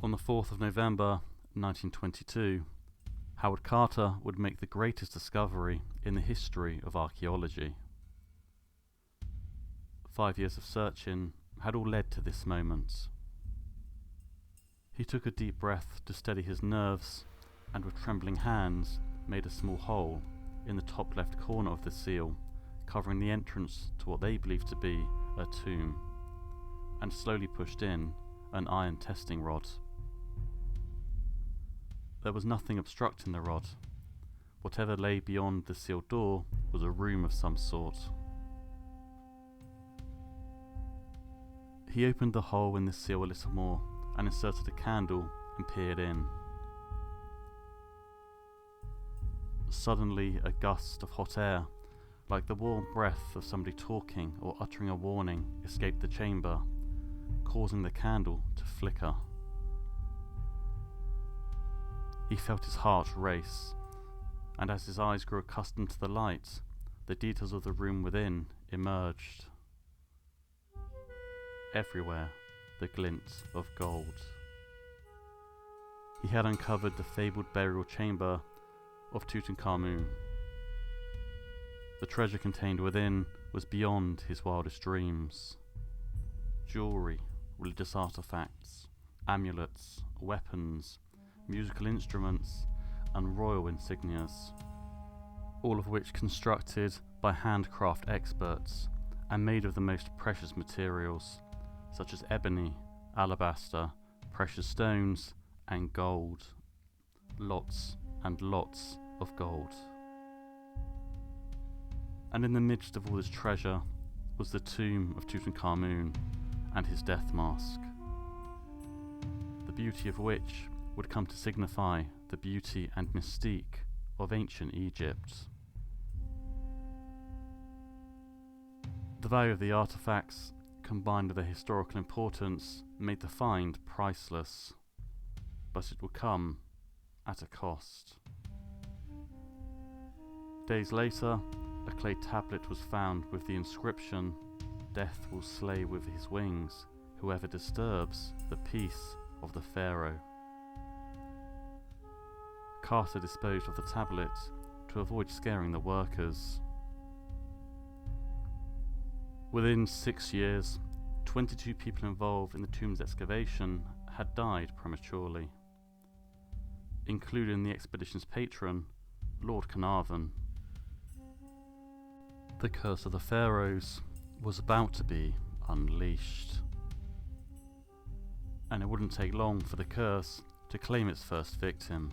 On the 4th of November 1922, Howard Carter would make the greatest discovery in the history of archaeology. 5 years of searching had all led to this moment. He took a deep breath to steady his nerves and with trembling hands made a small hole in the top left corner of the seal, covering the entrance to what they believed to be a tomb, and slowly pushed in an iron testing rod. There was nothing obstructing the rod. Whatever lay beyond the sealed door was a room of some sort. He opened the hole in the seal a little more and inserted a candle and peered in. Suddenly a gust of hot air, like the warm breath of somebody talking or uttering a warning, escaped the chamber, causing the candle to flicker. He felt his heart race, and as his eyes grew accustomed to the light, the details of the room within emerged. Everywhere, the glint of gold. He had uncovered the fabled burial chamber of Tutankhamun. The treasure contained within was beyond his wildest dreams. Jewelry, religious artifacts, amulets, weapons, musical instruments, and royal insignias, all of which constructed by handcraft experts and made of the most precious materials, such as ebony, alabaster, precious stones, and gold. Lots and lots of gold. And in the midst of all this treasure was the tomb of Tutankhamun and his death mask, the beauty of which would come to signify the beauty and mystique of ancient Egypt. The value of the artifacts, combined with their historical importance, made the find priceless, but it would come at a cost. Days later, a clay tablet was found with the inscription, "Death will slay with his wings whoever disturbs the peace of the Pharaoh." Carter disposed of the tablet to avoid scaring the workers. Within 6 years, 22 people involved in the tomb's excavation had died prematurely, including the expedition's patron, Lord Carnarvon. The curse of the Pharaohs was about to be unleashed, and it wouldn't take long for the curse to claim its first victim.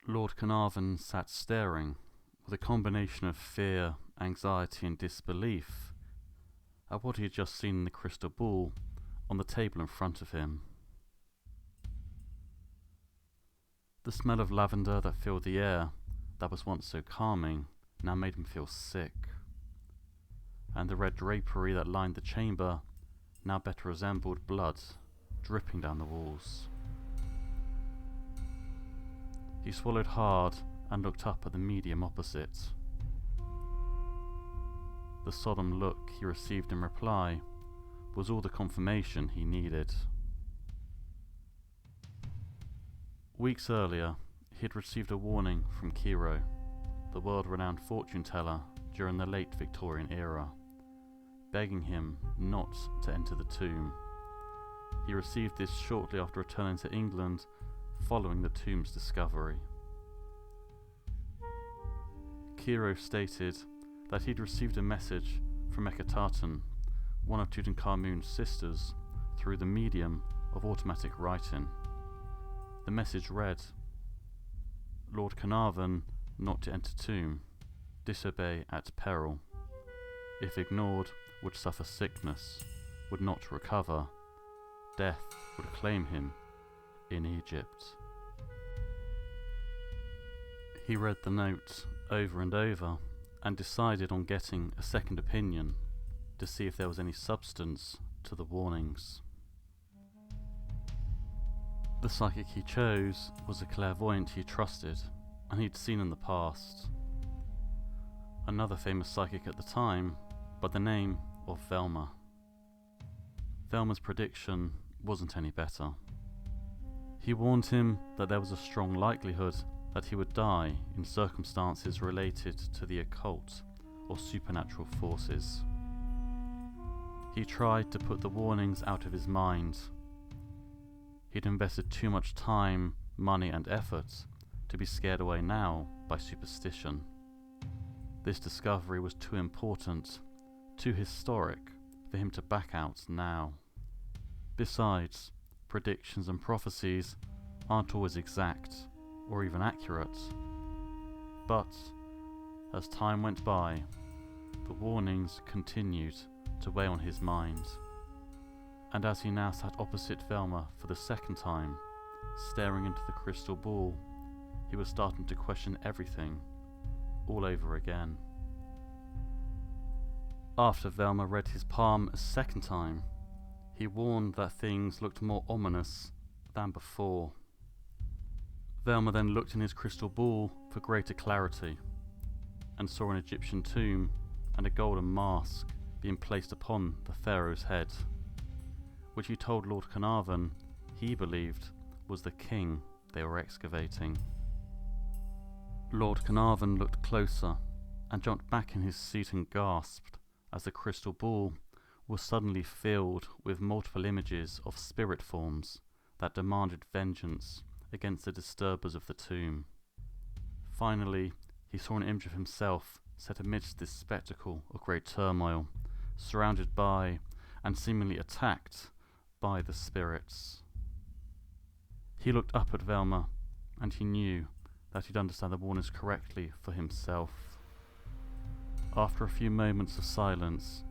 Lord Carnarvon sat staring, with a combination of fear, anxiety and disbelief, at what he had just seen in the crystal ball on the table in front of him. The smell of lavender that filled the air, that was once so calming, now made him feel sick, and the red drapery that lined the chamber now better resembled blood dripping down the walls. He swallowed hard and looked up at the medium opposite. The solemn look he received in reply was all the confirmation he needed. Weeks earlier, he had received a warning from Kiro, the world-renowned fortune teller during the late Victorian era, begging him not to enter the tomb. He received this shortly after returning to England following the tomb's discovery. Kiro stated that he'd received a message from Ekataten, one of Tutankhamun's sisters, through the medium of automatic writing. The message read, "Lord Carnarvon not to enter tomb, disobey at peril. If ignored, would suffer sickness, would not recover. Death would claim him in Egypt." He read the note over and over and decided on getting a second opinion to see if there was any substance to the warnings. The psychic he chose was a clairvoyant he trusted and he'd seen in the past, another famous psychic at the time by the name of Velma. Velma's prediction wasn't any better. He warned him that there was a strong likelihood that he would die in circumstances related to the occult or supernatural forces. He tried to put the warnings out of his mind. He'd invested too much time, money and effort to be scared away now by superstition. This discovery was too important, too historic, for him to back out now. Besides, predictions and prophecies aren't always exact or even accurate. But as time went by, the warnings continued to weigh on his mind. And as he now sat opposite Velma for the second time, staring into the crystal ball, he was starting to question everything all over again. After Velma read his palm a second time, he warned that things looked more ominous than before. Velma then looked in his crystal ball for greater clarity and saw an Egyptian tomb and a golden mask being placed upon the Pharaoh's head, which he told Lord Carnarvon he believed was the king they were excavating. Lord Carnarvon looked closer and jumped back in his seat and gasped as the crystal ball was suddenly filled with multiple images of spirit forms that demanded vengeance against the disturbers of the tomb. Finally, he saw an image of himself set amidst this spectacle of great turmoil, surrounded by and seemingly attacked by the spirits. He looked up at Velma, and he knew that he'd understand the warnings correctly for himself. After a few moments of silence,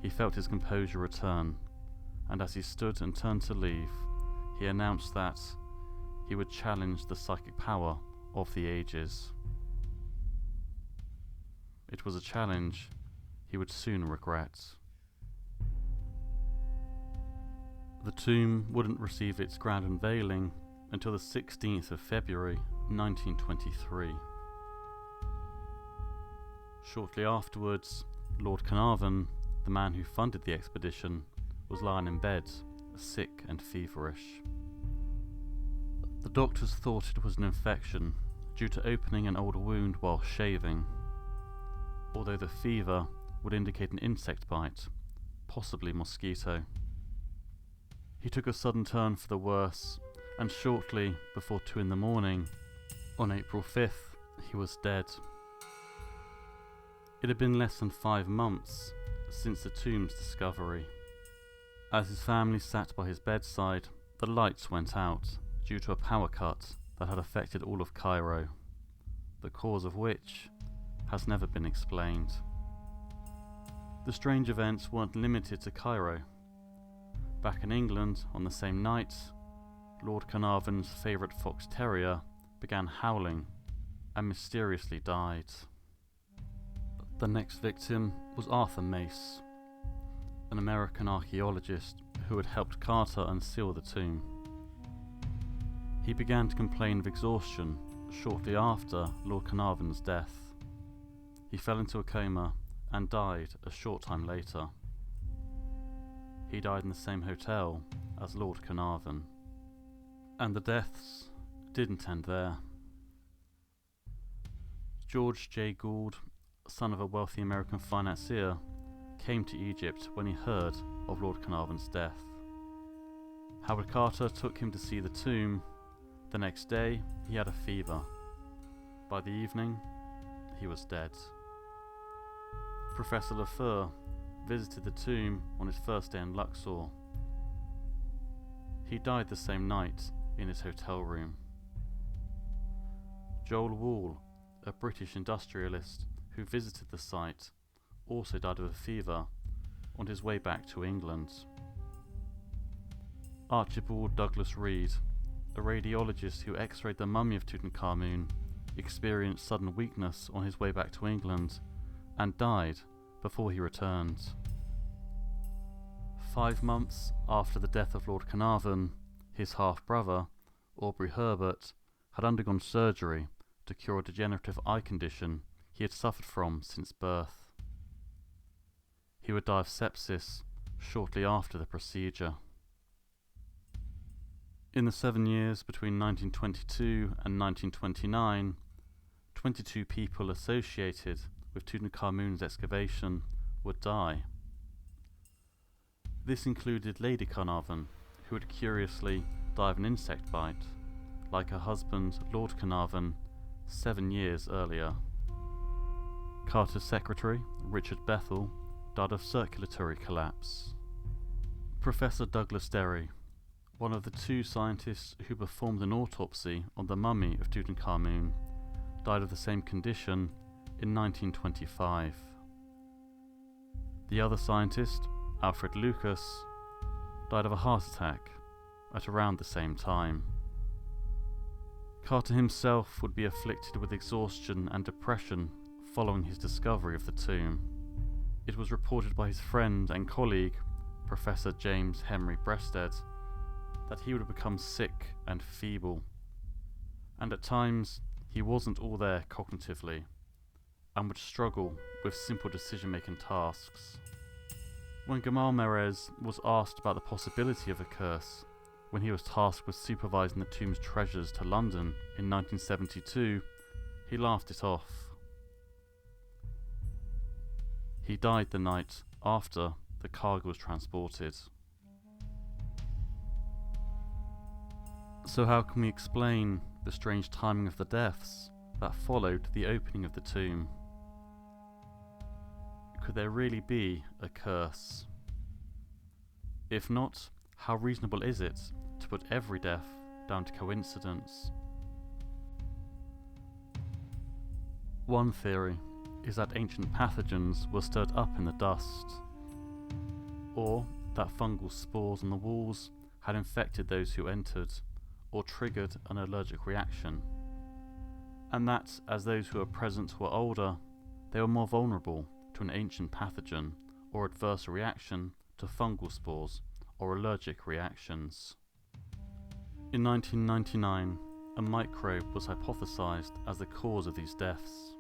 he felt his composure return, and as he stood and turned to leave, he announced that he would challenge the psychic power of the ages. It was a challenge he would soon regret. The tomb wouldn't receive its grand unveiling until the 16th of February 1923. Shortly afterwards, Lord Carnarvon, the man who funded the expedition, was lying in bed, sick and feverish. The doctors thought it was an infection due to opening an old wound while shaving, although the fever would indicate an insect bite, possibly mosquito. He took a sudden turn for the worse, and shortly before 2 a.m, on April 5th, he was dead. It had been less than 5 months since the tomb's discovery. As his family sat by his bedside, the lights went out due to a power cut that had affected all of Cairo, the cause of which has never been explained. The strange events weren't limited to Cairo. Back in England, on the same night, Lord Carnarvon's favourite fox terrier began howling and mysteriously died. The next victim was Arthur Mace, an American archaeologist who had helped Carter unseal the tomb. He began to complain of exhaustion shortly after Lord Carnarvon's death. He fell into a coma and died a short time later. He died in the same hotel as Lord Carnarvon. And the deaths didn't end there. George J. Gould, son of a wealthy American financier, came to Egypt when he heard of Lord Carnarvon's death. Howard Carter took him to see the tomb. The next day, he had a fever. By the evening, he was dead. Professor Lafleur visited the tomb on his first day in Luxor. He died the same night in his hotel room. Joel Wall, a British industrialist who visited the site, also died of a fever on his way back to England. Archibald Douglas Reed, a radiologist who x-rayed the mummy of Tutankhamun, experienced sudden weakness on his way back to England and died before he returned. 5 months after the death of Lord Carnarvon, his half-brother, Aubrey Herbert, had undergone surgery to cure a degenerative eye condition he had suffered from since birth. He would die of sepsis shortly after the procedure. In the 7 years between 1922 and 1929, 22 people associated with Tutankhamun's excavation would die. This included Lady Carnarvon, who would curiously die of an insect bite, like her husband Lord Carnarvon 7 years earlier. Carter's secretary, Richard Bethel, died of circulatory collapse. Professor Douglas Derry, one of the 2 scientists who performed an autopsy on the mummy of Tutankhamun, died of the same condition in 1925. The other scientist, Alfred Lucas, died of a heart attack at around the same time. Carter himself would be afflicted with exhaustion and depression following his discovery of the tomb. It was reported by his friend and colleague, Professor James Henry Breasted, that he would become sick and feeble, and at times he wasn't all there cognitively, and would struggle with simple decision-making tasks. When Gamal Merez was asked about the possibility of a curse, when he was tasked with supervising the tomb's treasures to London in 1972, he laughed it off. He died the night after the cargo was transported. So how can we explain the strange timing of the deaths that followed the opening of the tomb? Could there really be a curse? If not, how reasonable is it to put every death down to coincidence? One theory is that ancient pathogens were stirred up in the dust, or that fungal spores on the walls had infected those who entered, or triggered an allergic reaction, and that as those who were present were older, they were more vulnerable to an ancient pathogen or adverse reaction to fungal spores or allergic reactions. In 1999, a microbe was hypothesized as the cause of these deaths.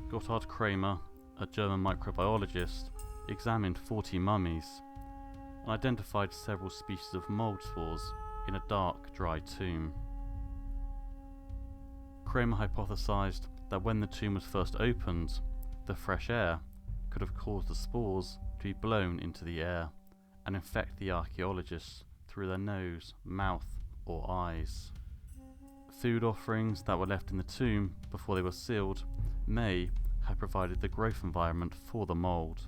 Gotthard Kramer, a German microbiologist, examined 40 mummies and identified several species of mold spores in a dark, dry tomb. Kramer hypothesized that when the tomb was first opened, the fresh air could have caused the spores to be blown into the air and infect the archaeologists through their nose, mouth, or eyes. Food offerings that were left in the tomb before they were sealed may have provided the growth environment for the mold.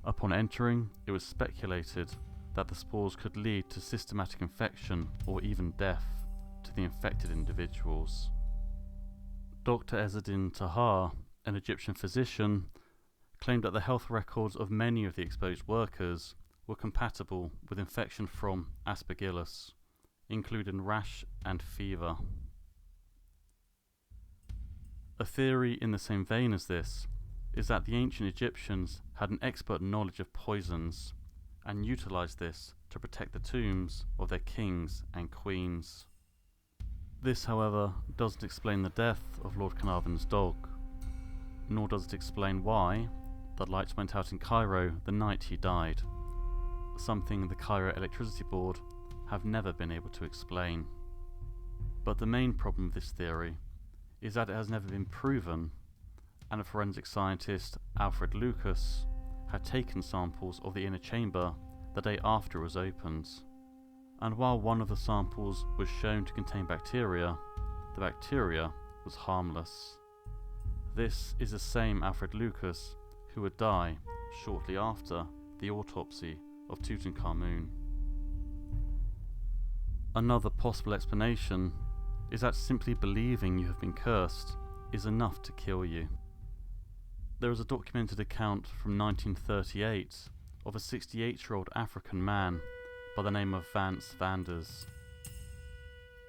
Upon entering, it was speculated that the spores could lead to systematic infection or even death to the infected individuals. Dr. Ezzeddin Tahar, an Egyptian physician, claimed that the health records of many of the exposed workers were compatible with infection from Aspergillus, including rash and fever. A theory in the same vein as this is that the ancient Egyptians had an expert knowledge of poisons and utilized this to protect the tombs of their kings and queens. This, however, doesn't explain the death of Lord Carnarvon's dog, nor does it explain why the lights went out in Cairo the night he died, something the Cairo Electricity Board have never been able to explain. But the main problem with this theory is that it has never been proven, and a forensic scientist, Alfred Lucas, had taken samples of the inner chamber the day after it was opened, and while one of the samples was shown to contain bacteria, the bacteria was harmless. This is the same Alfred Lucas who would die shortly after the autopsy of Tutankhamun. Another possible explanation is that simply believing you have been cursed is enough to kill you. There is a documented account from 1938 of a 68-year-old African man by the name of Vance Vanders.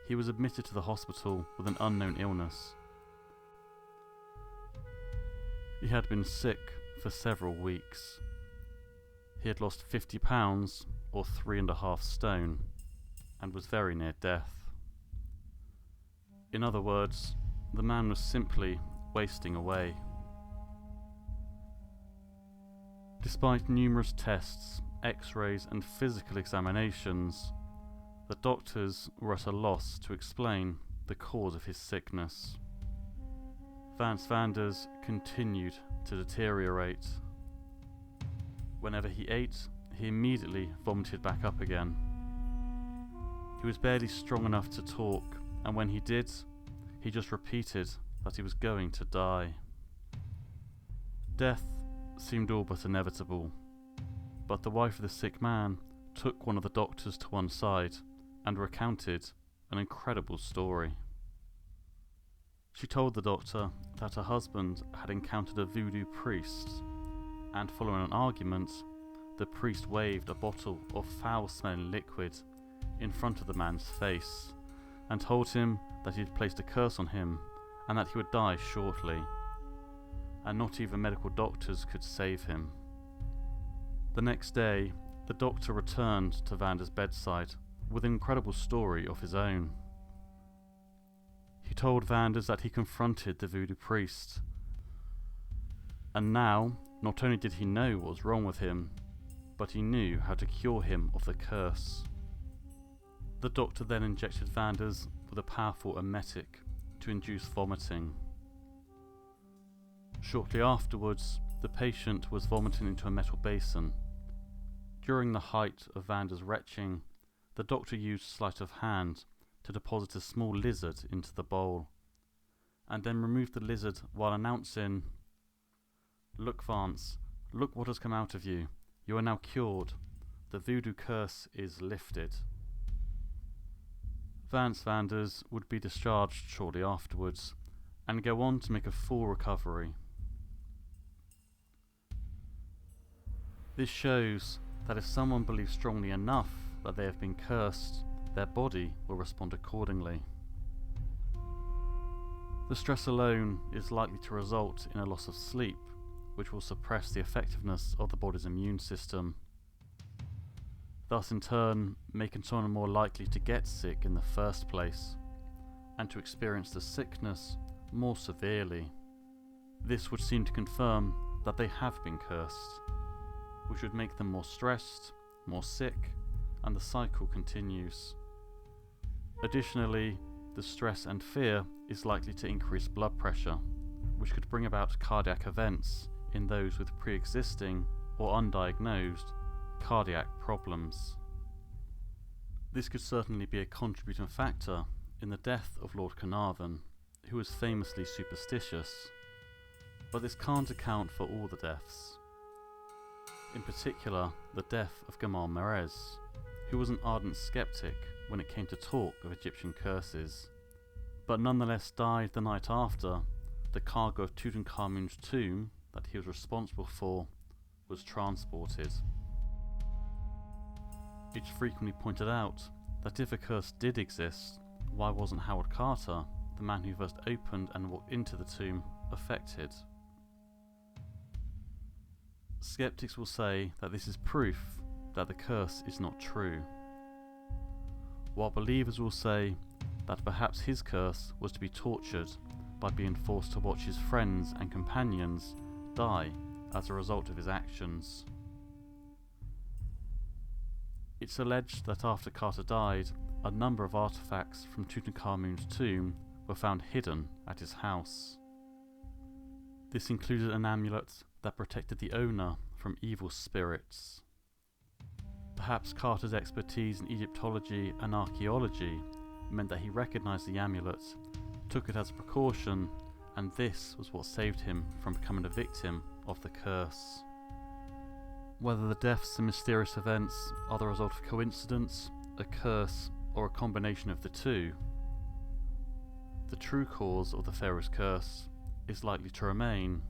He was admitted to the hospital with an unknown illness. He had been sick for several weeks. He had lost 50 pounds, or 3.5 stone, and was very near death. In other words, the man was simply wasting away. Despite numerous tests, x-rays and physical examinations, the doctors were at a loss to explain the cause of his sickness. Vanders continued to deteriorate. Whenever he ate, he immediately vomited back up again. He was barely strong enough to talk, and when he did, he just repeated that he was going to die. Death seemed all but inevitable, but the wife of the sick man took one of the doctors to one side and recounted an incredible story. She told the doctor that her husband had encountered a voodoo priest, and following an argument, the priest waved a bottle of foul-smelling liquid in front of the man's face and told him that he had placed a curse on him and that he would die shortly, and not even medical doctors could save him. The next day, the doctor returned to Vander's bedside with an incredible story of his own. He told Vanders that he confronted the voodoo priest, and now not only did he know what was wrong with him, but he knew how to cure him of the curse. The doctor then injected Vanders with a powerful emetic to induce vomiting. Shortly afterwards, the patient was vomiting into a metal basin. During the height of Vanders' retching, the doctor used sleight of hand to deposit a small lizard into the bowl, and then removed the lizard while announcing, "Look, Vance, look what has come out of you. You are now cured. The voodoo curse is lifted." Vance Vanders would be discharged shortly afterwards, and go on to make a full recovery. This shows that if someone believes strongly enough that they have been cursed, their body will respond accordingly. The stress alone is likely to result in a loss of sleep, which will suppress the effectiveness of the body's immune system, thus in turn making someone more likely to get sick in the first place, and to experience the sickness more severely. This would seem to confirm that they have been cursed, which would make them more stressed, more sick, and the cycle continues. Additionally, the stress and fear is likely to increase blood pressure, which could bring about cardiac events in those with pre-existing or undiagnosed cardiac problems. This could certainly be a contributing factor in the death of Lord Carnarvon, who was famously superstitious, but this can't account for all the deaths. In particular, the death of Gamal Merez, who was an ardent skeptic when it came to talk of Egyptian curses, but nonetheless died the night after the cargo of Tutankhamun's tomb that he was responsible for was transported. It's frequently pointed out that if a curse did exist, why wasn't Howard Carter, the man who first opened and walked into the tomb, affected? Skeptics will say that this is proof that the curse is not true, while believers will say that perhaps his curse was to be tortured by being forced to watch his friends and companions die as a result of his actions. It's alleged that after Carter died, a number of artifacts from Tutankhamun's tomb were found hidden at his house. This included an amulet that protected the owner from evil spirits. Perhaps Carter's expertise in Egyptology and archaeology meant that he recognized the amulet, took it as a precaution, and this was what saved him from becoming a victim of the curse. Whether the deaths and mysterious events are the result of coincidence, a curse, or a combination of the two, the true cause of the Pharaoh's curse is likely to remain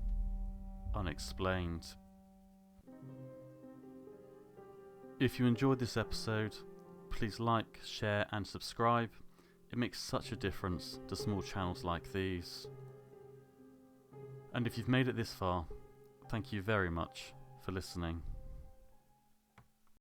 unexplained. If you enjoyed this episode, please like, share and subscribe. It makes such a difference to small channels like these. And if you've made it this far, thank you very much for listening.